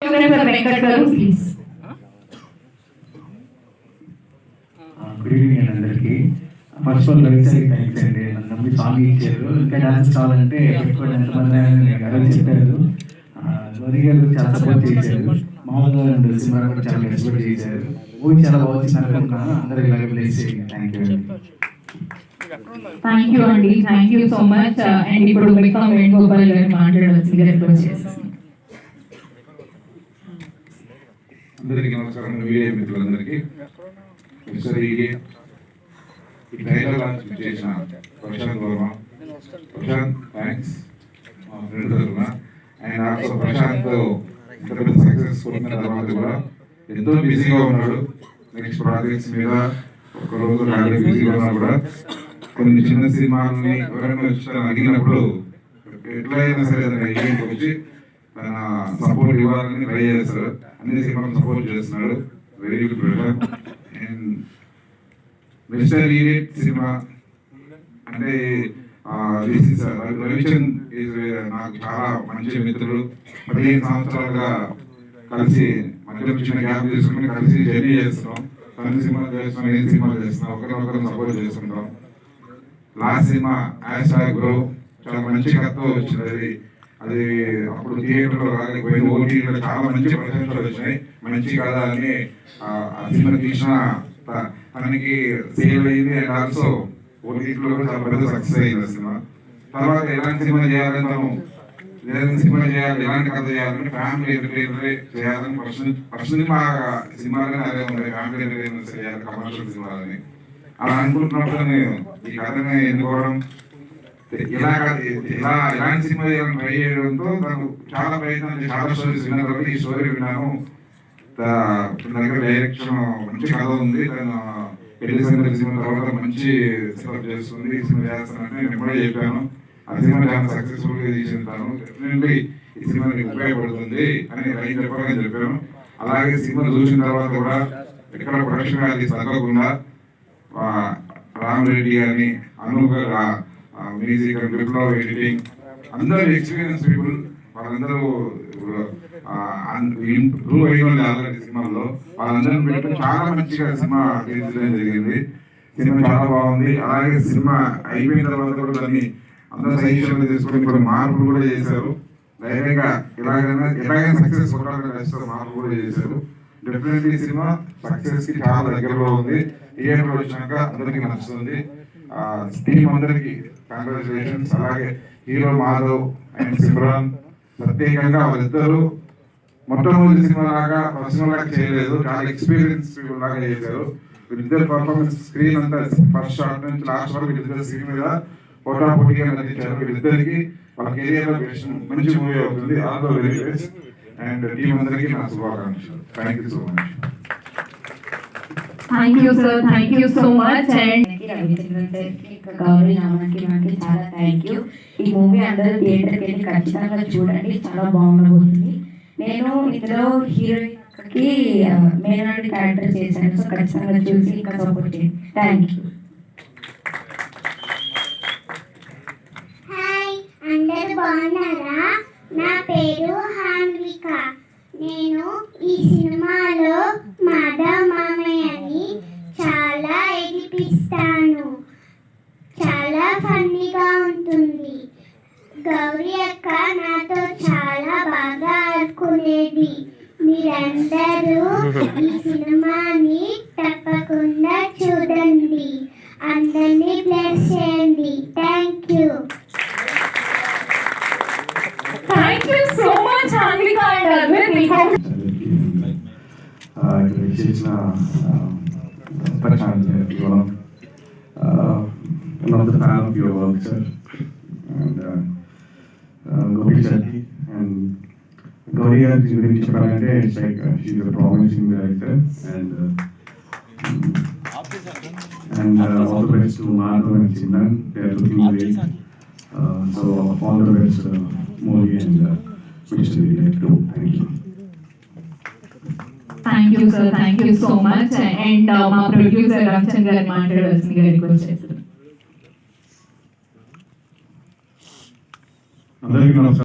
వెంకట్ గారు please. Good evening అందరికి. First all very thanks అండి, నన్ను సాంగ్ ఇచ్చారు. ఇంకా డాన్స్ కావాలంటే పెట్టుకోండి ఎంతమంది చెప్పారు. గౌరీ గారు చాలా సపోర్ట్ చేశారు, మామూలుగా అండ్ సినిమా కూడా చాలా ఎక్స్పెక్ట్ చేశారు. మూవీ చాలా బాగుంది అనుకుంటున్నాను. అందరూ ఇలాగే ప్లేస్ చేయండి. థ్యాంక్ యూ అండి, thank you so much. And ఇప్పుడు మిగతా వేణుగోపాల్ గారు మాట్లాడవలసిందిగా రిక్వెస్ట్ చేస్తున్నాను. అందరికీ నమస్కారం. మీడియా మిత్రులందరికీ ఒకసారి ఈ ట్రైలర్ లాంచ్ చేసిన ప్రశాంత్ వర్మ, ప్రశాంత్ థ్యాంక్స్ మా ఫ్రెండ్ తరఫున. అండ్ ఆల్సో ప్రశాంత్ ఇంత పెద్ద సక్సెస్ కొట్టిన తర్వాత కూడా ఎంతో బిజీగా ఉన్నాడు. నెక్స్ట్ ప్రాజెక్ట్స్ మీద ఒక రోజు రాత్రి బిజీగా ఉన్నా కూడా కొన్ని చిన్న సినిమాలని ఎవరైనా వచ్చి అడిగినప్పుడు ఎట్లయినా సరే అతను ఈవెంట్ వచ్చి తన సపోర్ట్ ఇవ్వాలని ట్రై చేస్తారు. అన్ని సినిమాలు సపోర్ట్ చేస్తున్నాడు. Very good brother. And mister idiot cinema అంటే రవిచంద్ నాకు చాలా మంచి మిత్రుడు. 15 సంవత్సరాలుగా కలిసి మధ్యలో చిన్న గ్యాప్ తీసుకుని కలిసి జర్నీ చేస్తున్నాం. తన సినిమాలు చేస్తున్నాం, నేను సినిమాలు చేస్తున్నాం, ఒకరినొకరు సపోర్ట్ చేస్తుంటాం. లాస్ట్ సినిమా #GROW చాలా మంచి కథతో వచ్చింది. అది అప్పుడు థియేటర్లో రాలేకపోయింది, ఓటీటీలో చాలా మంచి ప్రశంసలు వచ్చినాయి. మంచి కథ అని ఆ సినిమా తీసిన తనకి సేల్ అయింది. అండ్ ఆల్సో ఓటీటీలో కూడా చాలా పెద్ద సక్సెస్ అయింది సినిమా. తర్వాత ఎలాంటి సినిమా చేయాలని తను సినిమా చేయాలి, ఎలాంటి కథ చేయాలని ఫ్యామిలీ ఎంటర్టైనర్ చేయాలని ఫస్ట్ మా సినిమాలనే అదే ఉన్నాయి, ఫ్యామిలీ ఎంటర్టైనర్ చేయాలి, కమర్షియల్ సినిమాలని అలా అనుకుంటున్నప్పుడు నేను ఈ కథని ఎన్నుకోవడం, ఎలాంటి సినిమా చేయాలని ట్రై చేయడంతో తను చాలా ప్రయత్నం చేసి చాలా స్టోరీస్ విన్న తర్వాత ఈ స్టోరీ విన్నాను. దగ్గర డైరెక్షన్ మంచి కథ ఉంది. తను పెళ్లి సినిమా తర్వాత మంచి సినిమా చేస్తుంది, ఈ సినిమా చేస్తానంటే నేను ఎప్పుడే చెప్పాను. ఆ సినిమా చాలా సక్సెస్ఫుల్ గా తీసుకుంటాను, డెఫినెట్లీ ఈ సినిమా నీకు ఉపయోగపడుతుంది అని రైతు చెప్పాలని చెప్పాను. అలాగే సినిమా చూసిన తర్వాత కూడా ఎక్కడ ప్రొడక్షన్ వాల్యూస్ తగ్గకుండా రామరెడ్డి గారిని, అనూప్ గారు మ్యూజిక్ అండ్ విప్లవ్ ఎడిటింగ్, అందరూ ఎక్స్పీరియన్స్ పీపుల్, వాళ్ళందరూ ఇంప్రూవ్ అయ్యింది ఆల్రెడీ సినిమాల్లో. వాళ్ళందరూ పెట్టి చాలా మంచిగా సినిమా తీర్చడం జరిగింది. సినిమా చాలా బాగుంది. అలాగే సినిమా అయిపోయిన తర్వాత కూడా దాన్ని అందరూ సజెషన్లు తీసుకొని ఇప్పుడు మార్పులు కూడా చేశారు. ధైర్యంగా ఎలాగైనా సక్సెస్ కొట్టాలని మార్పులు కూడా చేశారు. డెఫినెట్లీ సినిమా సక్సెస్ కి చాలా దగ్గరలో ఉంది. థియేటర్ వచ్చినాక అందరికీ నచ్చుతుంది. టీమ్ అందరికి కంగ్రాచులేషన్స్. అలాగే హీరో మాధవ్ అండ్ సిమ్రాన్ ప్రత్యేకంగా వాళ్ళిద్దరు మొట్టమొదటి సినిమా లాగా ఫస్ట్ లాగా చేయలేదు, చాలా ఎక్స్పీరియన్స్ పీపుల్ లాగా చేశారు. వీళ్ళిద్దరు పర్ఫార్మెన్స్ స్క్రీన్ అంతా ఫస్ట్ షాట్ నుంచి లాస్ట్ వరకు వీళ్ళిద్దరు స్క్రీన్ మీద పోటాపోటీగా నటించారు. వీళ్ళిద్దరికి వాళ్ళ కెరియర్ లో మంచి మూవీ అవుతుంది. All the very best. And team అందరికీ నా శుభాకాంక్షలు. Thank you so much. Thank you sir, thank you so much. And Gauri నామానికి చాలా థ్యాంక్ యూ. ఈ మూవీ అందరూ థియేటర్కి వెళ్ళి ఖచ్చితంగా చూడండి, చాలా బాగుండబోతుంది. నేను ఇందులో హీరోయిన్కి మేనాడి క్యారెక్టర్ చేశాను, సో ఖచ్చితంగా చూసి ఇంకా సపోర్ట్ చేయండి. Thank you. హాయ్, అందరూ బాగున్నారా? నా పేరు హాన్విక. నేను ఈ సినిమాలో మాధవ్ మామయ్యని చాలా ఎదిపిస్తాను. చాలా ఫన్నీగా ఉంటుంది. గౌరీ అక్క నాతో చాలా బాగా ఆడుకునేది. మీరందరూ ఈ సినిమాని తప్పకుండా చూడండి. అందరినీ బ్లెస్ చేయండి. Thank you. Thank you so much Hanvika and Advait. మీకు one of the fan of your work, sir, and Gopi Shetty and Gauri guరించి చెప్పాలంటే it's like she's a promising director and all the best to Madhav and Simran. They are looking great, so all the best movie and Mr. Idiot too. Thank you. Thank you sir, thank you so much. And మా producer Ramachandra గారు మాట్లాడవలసిందిగా request చేస్తారు. అందరికీ నమస్కారం.